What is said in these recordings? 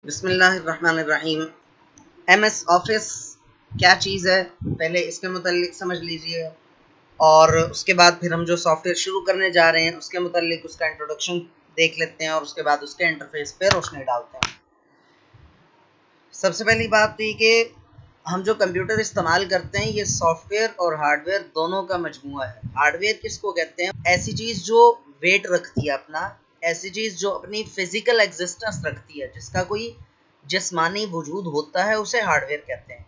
बिस्मिल्लाहिर्रहमानिर्रहीम। MS office क्या चीज़ है, पहले इसके मुतालिक समझ लीजिए, और उसके बाद फिर हम जो सॉफ्टवेयर शुरू करने जा रहे हैं उसके मुतालिक उसका इंट्रोडक्शन देख लेते हैं, और उसके बाद उसके इंटरफेस पे रोशनी डालते हैं। सबसे पहली बात तो ये कि हम जो कंप्यूटर इस्तेमाल करते हैं ये सॉफ्टवेयर और हार्डवेयर दोनों का मजमूआ है। हार्डवेयर किसको कहते हैं? ऐसी चीज़ जो वेट रखती है अपना, ऐसी चीज़ जो अपनी फिजिकल एग्जिस्टेंस रखती है, जिसका कोई जिस्मानी वजूद होता है, उसे हार्डवेयर कहते हैं।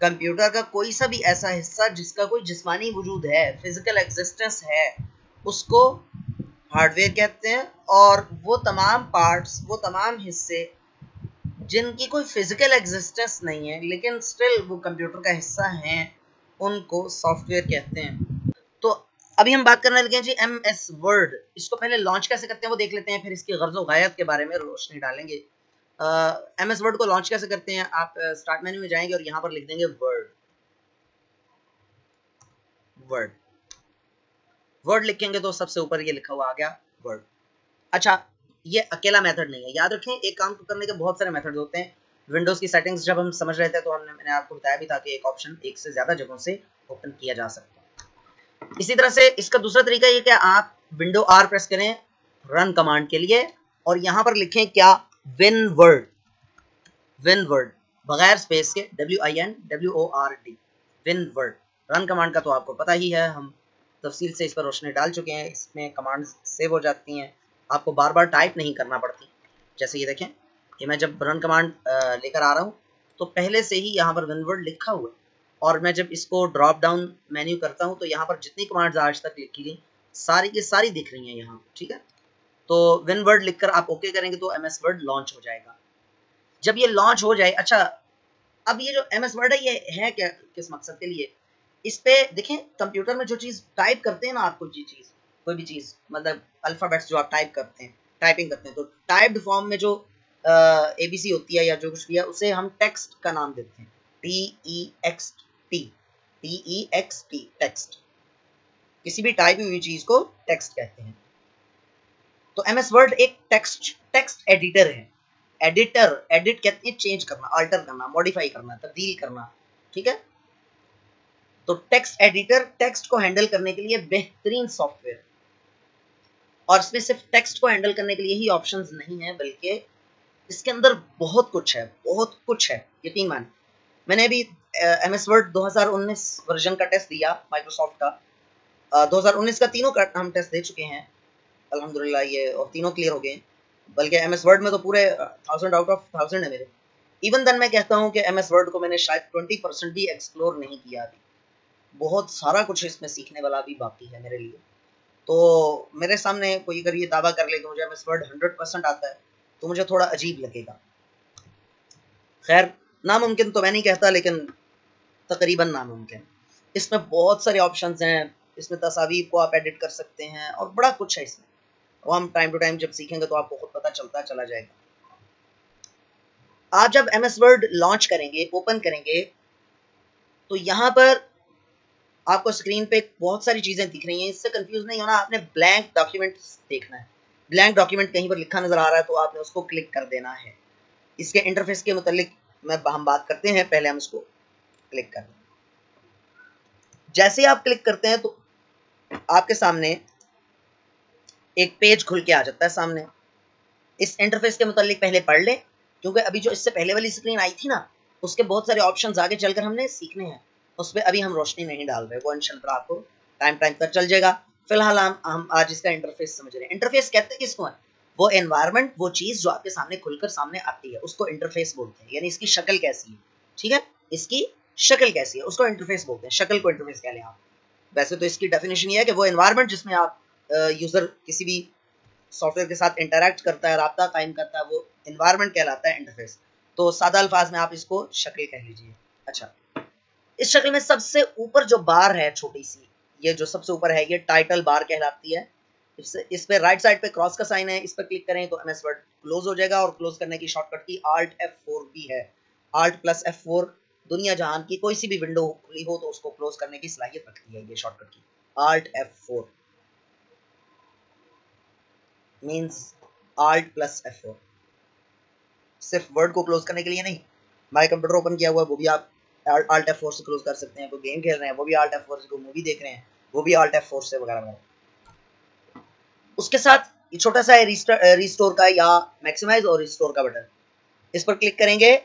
कंप्यूटर का कोई सा भी ऐसा हिस्सा जिसका कोई जिस्मानी वजूद है, फिजिकल एग्जिस्टेंस है, उसको हार्डवेयर कहते हैं। और वो तमाम पार्ट्स, वो तमाम हिस्से जिनकी कोई फिजिकल एग्जिस्टेंस नहीं है लेकिन स्टिल वो कंप्यूटर का हिस्सा हैं, उनको सॉफ्टवेयर कहते हैं। तो अभी हम बात करने लगे हैं जी MS वर्ड। इसको पहले लॉन्च कैसे करते हैं वो देख लेते हैं, फिर इसकी गर्ज़ व गायत के बारे में रोशनी डालेंगे। MS वर्ड को लॉन्च कैसे करते हैं? आप स्टार्ट मेन्यू में जाएंगे और यहाँ पर लिख देंगे वर्ड। वर्ड वर्ड लिखेंगे तो सबसे ऊपर ये लिखा हुआ आ गया वर्ड। अच्छा, ये अकेला मेथड नहीं है, याद रखें एक काम करने के बहुत सारे मेथड होते हैं। विंडोज की सेटिंग्स जब हम समझ रहे थे तो मैंने आपको बताया भी था कि एक ऑप्शन एक से ज्यादा जगहों से ओपन किया जा सकता है। इसी तरह से इसका दूसरा तरीका ये कि आप विंडो R प्रेस करें रन कमांड के लिए, और यहां पर लिखें क्या, विन वर्ड। विन वर्ड बगैर स्पेस के, WINWORD, win word. Run command का तो आपको पता ही है, हम तफसील से इस पर रोशनी डाल चुके हैं। इसमें कमांड सेव हो जाती हैं, आपको बार बार टाइप नहीं करना पड़ती। जैसे ये देखें कि मैं जब रन कमांड लेकर आ रहा हूँ तो पहले से ही यहाँ पर विन वर्ड लिखा हुआ है, और मैं जब इसको ड्रॉप डाउन मेन्यू करता हूँ तो यहाँ पर जितनी कमांड्स आज तक लिखी गई सारी की सारी दिख रही हैं यहाँ, ठीक है। तो विन वर्ड लिखकर आप ओके करेंगे तो MS वर्ड लॉन्च हो जाएगा। जब ये लॉन्च हो जाए, अच्छा, अब ये जो MS वर्ड है ये है क्या, किस मकसद के लिए? इस पे देखें, कंप्यूटर में जो चीज़ टाइप करते हैं ना आप, कोई चीज़, कोई भी चीज़, मतलब अल्फ़ाबेट्स जो आप टाइप करते हैं, टाइपिंग करते हैं, तो टाइप्ड फॉर्म में जो ABC होती है या जो कुछ भी है उसे हम टेक्स्ट का नाम देते हैं। TEXT, TEXT, text. किसी भी टाइप हुई चीज़ को टेक्स्ट कहते हैं। तो MS वर्ड एक टेक्स्ट एडिटर है। एडिटर, एडिट कहते हैं चेंज करना, अल्टर करना, मॉडिफाई करना, तब्दील करना, ठीक है। तो टेक्स्ट एडिटर टेक्स्ट को हैंडल करने के लिए बेहतरीन सॉफ्टवेयर, और इसमें सिर्फ टेक्स्ट को हैंडल करने के लिए ही ऑप्शंस नहीं है, बल्कि इसके अंदर बहुत कुछ है, बहुत कुछ है, यकीन मान। मैंने अभी MS वर्ड 2019 वर्जन का टेस्ट दिया माइक्रोसॉफ्ट का। 2019 का तीनों का हम टेस्ट दे चुके हैं अल्हम्दुलिल्लाह, ये और तीनों क्लियर हो गए। बल्कि MS वर्ड में तो पूरे 1000 आउट ऑफ 1000 है मेरे। इवन देन मैं कहता हूँ कि MS वर्ड को मैंने शायद 20% भी एक्सप्लोर नहीं किया अभी। बहुत सारा कुछ इसमें सीखने वाला भी बाकी है मेरे लिए। तो मेरे सामने कोई अगर ये दावा कर ले कि मुझे MS वर्ड 100% आता है तो मुझे थोड़ा अजीब लगेगा। खैर, नामुमकिन तो मैं नहीं कहता, लेकिन तकरीबन नामुमकिन। इसमें बहुत सारे ऑप्शंस हैं, इसमें तस्वीर को आप एडिट कर सकते हैं और बड़ा कुछ है इसमें। वो हम टाइम टू टाइम जब सीखेंगे तो आपको खुद पता चलता चला जाएगा। आप जब MS वर्ड लॉन्च करेंगे, ओपन करेंगे, तो यहाँ पर आपको स्क्रीन पे बहुत सारी चीज़ें दिख रही हैं। इससे कंफ्यूज नहीं होना, आपने ब्लैंक डॉक्यूमेंट देखना है। ब्लैंक डॉक्यूमेंट कहीं पर लिखा नज़र आ रहा है तो आपने उसको क्लिक कर देना है। इसके इंटरफेस के मुतालिक हम बात करते हैं, पहले हम इसको क्लिक कर दें। जैसे ही आप क्लिक करते हैं तो आपके सामने एक पेज खुल के आ जाता है सामने। इस इंटरफेस के मुतालिक पहले पढ़ लें, क्योंकि अभी जो इससे पहले वाली स्क्रीन आई थी ना, उसके बहुत सारे ऑप्शंस आगे चलकर हमने सीखने हैं, उस पर अभी हम रोशनी नहीं डाल रहे, वो इंशाल्लाह आपको टाइम टाइम पर चल जाएगा। फिलहाल हम आज इसका इंटरफेस समझ रहे हैं। इंटरफेस कहते हैं किसको है? वो एनवायरनमेंट, वो चीज़ जो आपके सामने खुलकर सामने आती है उसको इंटरफेस बोलते हैं, यानी इसकी शक्ल कैसी है, ठीक है, इसकी शक्ल कैसी है उसको इंटरफेस बोलते हैं। शक्ल को इंटरफेस कह लें आप। वैसे तो इसकी डेफिनेशन ये है कि वो एनवायरनमेंट जिसमें आप यूज़र किसी भी सॉफ्टवेयर के साथ इंटरैक्ट करता है, राब्ता कायम करता है, वो एनवायरनमेंट कहलाता है, इंटरफेस। तो सादा अल्फाज में आप इसको शक्ल कह लीजिए। अच्छा, इस शक्ल में सबसे ऊपर जो बार है छोटी सी, ये जो सबसे ऊपर है ये टाइटल बार कहलाती है। इस पे राइट साइड पे क्रॉस का साइन है, इस पर क्लिक करें तो MS वर्ड क्लोज हो जाएगा, और क्लोज करने की शॉर्टकट की Alt F4 भी है। Alt प्लस F4 दुनिया जहान की कोई सी भी विंडो खुली हो तो उसको क्लोज करने की सलाहियत रखती है ये शॉर्टकट की। Alt F4 means Alt plus F4। सिर्फ वर्ड को क्लोज करने के लिए नहीं, माई कंप्यूटर ओपन किया हुआ है वो भी आप Alt F4 से क्लोज कर सकते हैं, कोई गेम खेल रहे हैं वो भी Alt F4 से, कोई मूवी देख रहे हैं वो भी Alt F4 से वगैरह वगैरह। उसके साथ ये छोटा सा है रिस्टोर का या मैक्सिमाइज और रिस्टोर का बटन, इस पर क्लिक करेंगे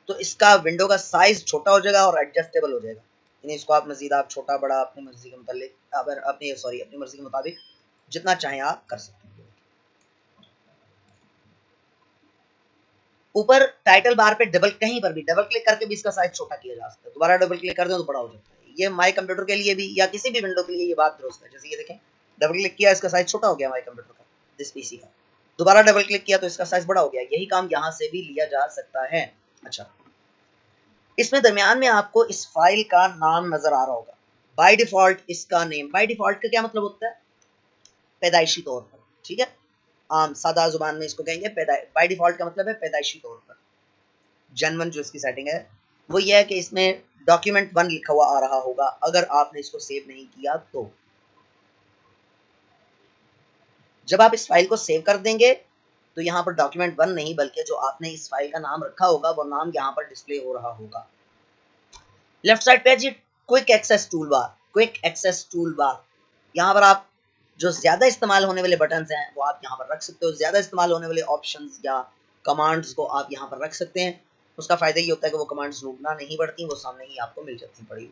तो इसका विंडो का साइज छोटा हो जाएगा और एडजस्टेबल हो जाएगा, यानी इसको आप मजीद आप छोटा बड़ा अपनी मर्जी के मुताबिक अपनी मर्जी के मुताबिक जितना चाहें आप कर सकते हैं। ऊपर टाइटल बार पे कहीं पर भी डबल क्लिक करके भी इसका साइज छोटा किया जा सकता है, दोबारा डबल क्लिक कर दो तो बड़ा हो जाता है। ये माई कंप्यूटर के लिए भी या किसी भी विंडो के लिए ये बात दुरुस्त है। जैसे ये देखें, डबल क्लिक किया इसका साइज छोटा हो गया माई कंप्यूटर का, दिस पीसी का, दोबारा डबल क्लिक किया तो इसका साइज बड़ा हो गया। यही काम यहाँ से भी लिया जा सकता है। अच्छा, इसमें दरमियान में आपको इस फाइल का नाम नजर आ रहा होगा, बाय डिफॉल्ट इसका नेम। बाय डिफॉल्ट का क्या मतलब होता है? पैदाइशी तौर पर, ठीक है, आम सादा जुबान में इसको कहेंगे बाय डिफॉल्ट का मतलब है पैदाइशी तौर पर। जेन्युइन जो इसकी सेटिंग है वो ये है कि इसमें डॉक्यूमेंट 1 लिखा हुआ आ रहा होगा अगर आपने इसको सेव नहीं किया तो। जब आप इस फाइल को सेव कर देंगे तो यहाँ पर डॉक्यूमेंट 1 नहीं बल्कि जो आपने इस फाइल का नाम रखा होगा वो नाम यहाँ पर डिस्प्ले हो रहा होगा। लेफ्ट साइड पे जी quick access tool bar, quick access tool bar, यहाँ पर आप जो ज्यादा इस्तेमाल होने वाले बटन्स हैं वो आप यहाँ पर रख सकते हो, ज्यादा इस्तेमाल होने वाले ऑप्शंस या कमांड्स को आप यहाँ पर रख सकते हैं। उसका फायदा ये होता है कि वो कमांड्स ढूंढना नहीं पड़ती, वो सामने ही आपको मिल जाती पड़ी।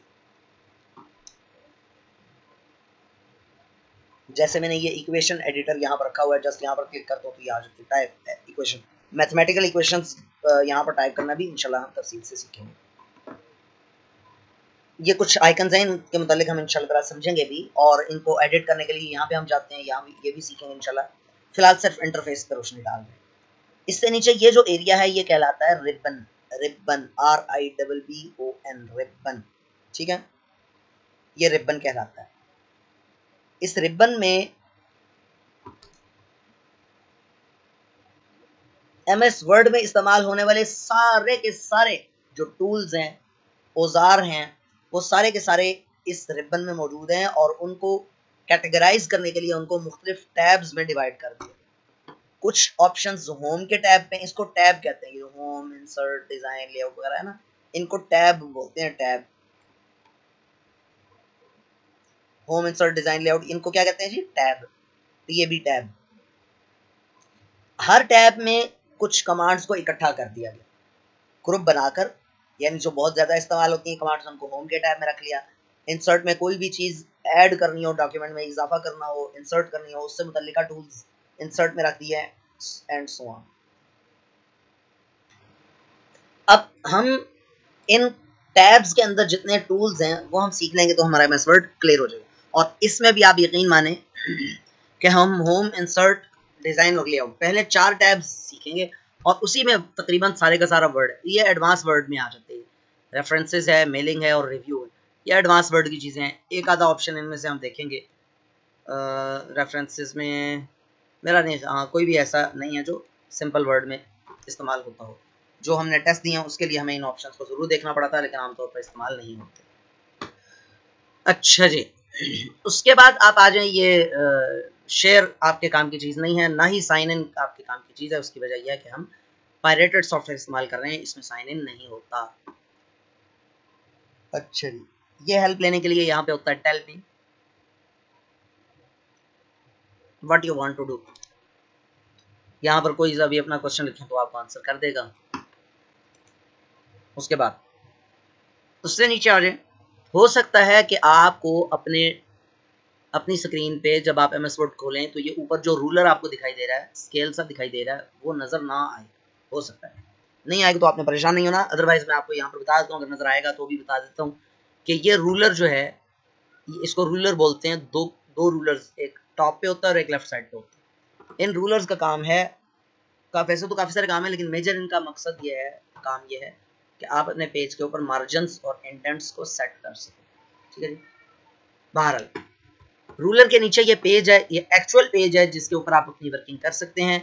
जैसे मैंने ये इक्वेशन एडिटर यहाँ पर रखा हुआ है, जस्ट यहाँ पर क्लिक करता हूँ तो ये आ जाती है टाइप इक्वेशन, मैथमेटिकल इक्वेशंस यहाँ पर टाइप करना भी इंशाल्लाह हम तफसील से सीखेंगे। ये कुछ आइकन्स हैं, इनके मुतालिक हम इंशाल्लाह समझेंगे भी, और इनको एडिट करने के लिए यहाँ पे हम जाते हैं, यहाँ ये भी सीखेंगे इंशाल्लाह। फिलहाल सिर्फ इंटरफेस पर रोशनी डाल रहे हैं। इससे नीचे ये जो एरिया है ये कहलाता है रिबन, रिबन RIBBON, रिबन, ठीक है, ये रिबन कहलाता है। इस रिबन में MS वर्ड में इस्तेमाल होने वाले सारे के सारे जो टूल्स हैं, औजार हैं, वो सारे के सारे इस रिबन में मौजूद हैं और उनको कैटेगराइज करने के लिए उनको मुख्तलिफ टैब्स में डिवाइड कर दिया। कुछ ऑप्शंस होम के टैब पे, इसको टैब कहते हैं, होम, इंसर्ट, डिजाइन, लेआउट वगैरह है ना, इनको टैब बोलते हैं, tab, home, insert, design, layout, इनको क्या कहते हैं जी? टैब। तो ये भी टैब, हर टैब में कुछ कमांड्स को इकट्ठा कर दिया गया ग्रुप बनाकर, यानी जो बहुत ज्यादा इस्तेमाल होती हैं कमांड्स उनको होम के टैब में रख लिया। इंसर्ट में कोई भी चीज ऐड करनी हो, डॉक्यूमेंट में इजाफा करना हो, इंसर्ट करनी हो, उससे मुतल्लिका टूल्स इंसर्ट में रख दिए एंड सो ऑन। अब हम इन टैब्स के अंदर जितने टूल्स हैं वो हम सीख लेंगे तो हमारा MS वर्ड क्लियर हो जाएगा। और इसमें भी आप यकीन माने कि हम होम, इंसर्ट, डिजाइन और लेआउट पहले 4 टैब्स सीखेंगे और उसी में तकरीबन सारे का सारा वर्ड, ये एडवांस वर्ड में आ जाते हैं। रेफरेंसेस है, मेलिंग है और रिव्यू है, ये एडवांस वर्ड की चीज़ें हैं। एक आधा ऑप्शन इनमें से हम देखेंगे। रेफरेंसेस में मेरा नहीं, हाँ कोई भी ऐसा नहीं है जो सिंपल वर्ड में इस्तेमाल होता हो। जो हमने टेस्ट दिए हैं उसके लिए हमें इन ऑप्शंस को ज़रूर देखना पड़ा था, लेकिन आमतौर पर इस्तेमाल नहीं होते। अच्छा जी, उसके बाद आप आ जाए, ये शेयर आपके काम की चीज़ नहीं है, ना ही साइन इन आपके काम की चीज़ है। उसकी वजह यह है कि हम पायरेटेड सॉफ्टवेयर इस्तेमाल कर रहे हैं, इसमें साइन इन नहीं होता। अच्छा जी, ये हेल्प लेने के लिए यहाँ पे होता है tell me what you want to do. यहाँ पर कोई अभी अपना क्वेश्चन लिखें तो आपको आंसर कर देगा। उसके बाद उससे नीचे आ जाए, हो सकता है कि आपको अपनी स्क्रीन पे जब आप MS वर्ड खोलें तो ये ऊपर जो रूलर आपको दिखाई दे रहा है, स्केल सा दिखाई दे रहा है, वो नज़र ना आए। हो सकता है नहीं आएगा तो आपने परेशान नहीं होना, अदरवाइज मैं आपको यहाँ पर बता देता हूँ, अगर नज़र आएगा तो भी बता देता हूँ कि ये रूलर जो है, इसको रूलर बोलते हैं। दो रूलर्स, एक टॉप पे होता है और एक लेफ्ट साइड पे होता है। इन रूलर्स का काम है, वैसे तो काफ़ी सारे काम है, लेकिन मेजर इनका मकसद ये है, काम ये है कि आप अपने पेज के ऊपर मार्जिन्स और इंडेंट्स को सेट कर सकें, ठीक है जी। बहरहाल रूलर के नीचे ये पेज है, ये एक्चुअल पेज है जिसके ऊपर आप अपनी वर्किंग कर सकते हैं।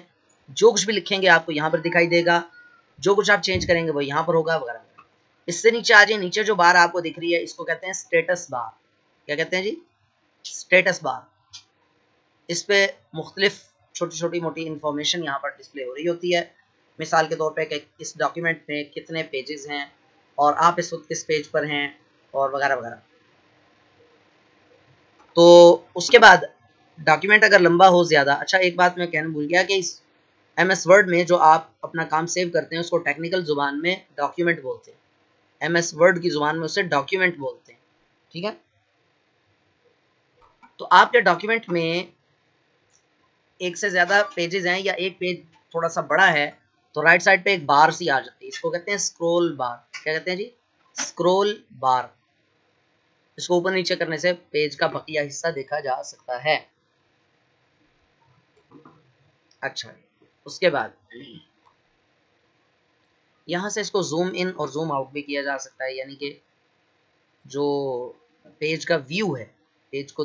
जो कुछ भी लिखेंगे आपको यहाँ पर दिखाई देगा, जो कुछ आप चेंज करेंगे वो यहाँ पर होगा वगैरह। इससे नीचे आ जाए, नीचे जो बार आपको दिख रही है इसको कहते हैं स्टेटस बार। क्या कहते हैं जी? Status bar. इस पे मुख्तलिफ छोटी छोटी मोटी इंफॉर्मेशन यहाँ पर डिस्प्ले हो रही होती है। मिसाल के तौर पे कि इस डॉक्यूमेंट में कितने पेजेस हैं और आप इस वक्त किस पेज पर हैं और वगैरह वगैरह। तो उसके बाद डॉक्यूमेंट अगर लंबा हो ज़्यादा, अच्छा एक बात मैं कहना भूल गया कि इस MS वर्ड में जो आप अपना काम सेव करते हैं उसको टेक्निकल ज़ुबान में डॉक्यूमेंट बोलते हैं, MS वर्ड की ज़ुबान में उसे डॉक्यूमेंट बोलते हैं, ठीक है। तो आपके डॉक्यूमेंट में एक से ज़्यादा पेजेस हैं या एक पेज थोड़ा सा बड़ा है तो राइट साइड पे एक बार सी आ जाती है, इसको कहते हैं स्क्रॉल बार। क्या कहते हैं जी? स्क्रॉल बार। इसको ऊपर नीचे करने से पेज का बकिया हिस्सा देखा जा सकता है। अच्छा, उसके बाद यहाँ से इसको जूम इन और जूम आउट भी किया जा सकता है, यानी कि जो पेज का व्यू है, पेज को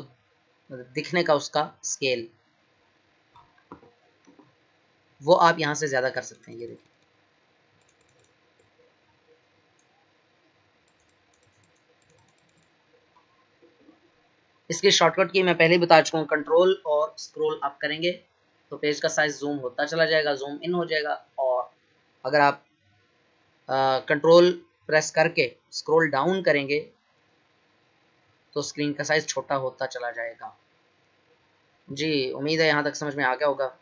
दिखने का उसका स्केल, वो आप यहाँ से ज़्यादा कर सकते हैं। ये देखिए, इसकी शॉर्टकट की मैं पहले ही बता चुका हूँ, कंट्रोल और स्क्रॉल अप करेंगे तो पेज का साइज जूम होता चला जाएगा, जूम इन हो जाएगा। और अगर आप कंट्रोल प्रेस करके स्क्रॉल डाउन करेंगे तो स्क्रीन का साइज छोटा होता चला जाएगा। जी, उम्मीद है यहाँ तक समझ में आ गया होगा।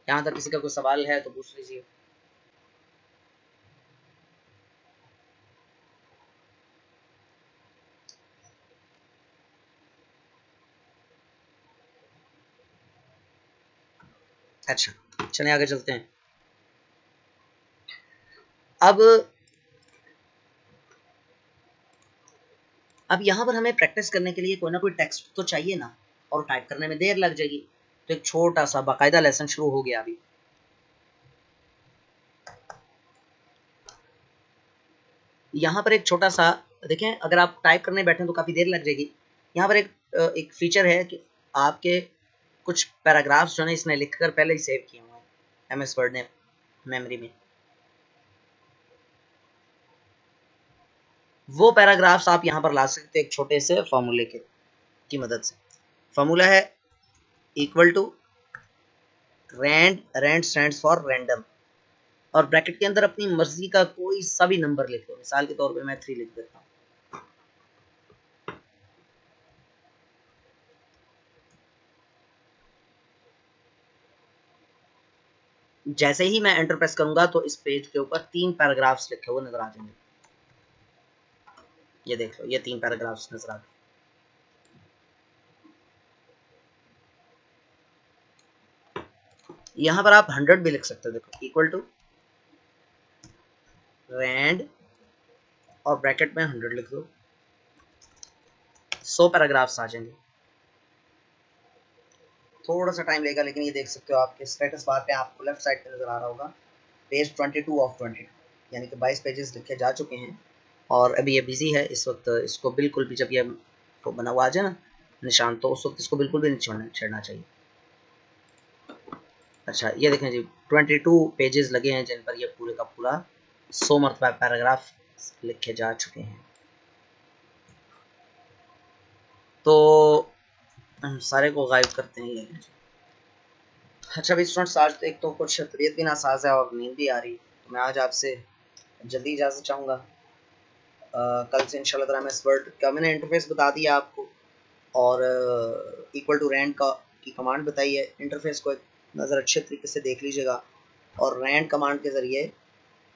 यहाँ तक किसी का कोई सवाल है तो पूछ लीजिए। अच्छा, चलिए आगे चलते हैं। अब यहाँ पर हमें प्रैक्टिस करने के लिए कोई ना कोई टेक्स्ट तो चाहिए ना, और टाइप करने में देर लग जाएगी, तो एक छोटा सा बाकायदा लेसन शुरू हो गया अभी। यहाँ पर एक छोटा सा देखें, अगर आप टाइप करने बैठे तो काफ़ी देर लग जाएगी। यहाँ पर एक फीचर है कि आपके कुछ पैराग्राफ्स जो है इसने लिखकर पहले ही सेव किए हुए हैं MS वर्ड ने मेमोरी में। वो पैराग्राफ्स आप यहाँ पर ला सकते हैं एक छोटे से फॉर्मूले की मदद से। फॉर्मूला है equal to rand stands for random, और ब्रैकेट के अंदर अपनी मर्जी का कोई सा भी नंबर लिख दो। मिसाल के तौर पे मैं 3 लिख देता हूँ। जैसे ही मैं एंटर प्रेस करूंगा तो इस पेज के ऊपर 3 पैराग्राफ्स लिखे हुए नजर आ जाएंगे। ये देख लो, ये 3 पैराग्राफ्स नजर आ गए। यहाँ पर आप 100 भी लिख सकते हो। देखो, इक्वल टू रैंड और ब्रैकेट में 100 लिख दो, 100 पैराग्राफ्स आ जाएंगे। थोड़ा सा टाइम लेगा, लेकिन ये देख सकते हो आपके स्टेटस बार पे आपको लेफ्ट साइड पे नजर आ रहा होगा पेज 22 ऑफ 22, यानी कि 22 पेजेस लिखे जा चुके हैं। और अभी ये बिजी है इस वक्त, इसको बिल्कुल भी, जब ये तो बना हुआ आ जाए ना निशान, तो उस वक्त इसको बिल्कुल भी नहीं छेड़ना चाहिए। अच्छा, ये देखें जी, 22 पेजेस लगे हैं जिन पर ये पूरे का पूरा 100 मरतबा पैराग्राफ लिखे जा चुके हैं। तो हम सारे को गायब करते हैं ये। अच्छा भाई स्टूडेंट्स, आज तो एक तो कुछ तबीयत भी नासाज है और नींद भी आ रही, तो मैं आज आपसे जल्दी इजाज़त चाहूँगा। कल से इंशाल्लाह ताला मैं इस वर्ड का मैंने इंटरफेस बता दिया आपको, और इक्वल टू रैंड की कमांड बताई है। इंटरफेस को एक नज़र अच्छे तरीके से देख लीजिएगा, और रैंड कमांड के ज़रिए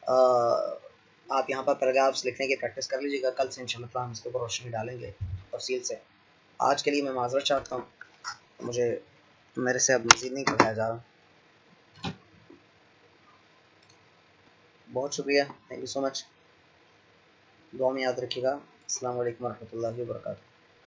आप यहाँ पर पैराग्राफ्स लिखने की प्रैक्टिस कर लीजिएगा। कल से इंशाल्लाह ताला हम इसके ऊपर रोशनी डालेंगे तफसील से। आज के लिए मैं माज़रत चाहता हूँ, मुझे मेरे से अब मज़ीद नहीं पढ़ाया जा रहा। बहुत शुक्रिया, थैंक यू सो मच। दुआ में याद रखिएगा। अस्सलाम वालेकुम रहमतुल्लाहि व बरकातहू।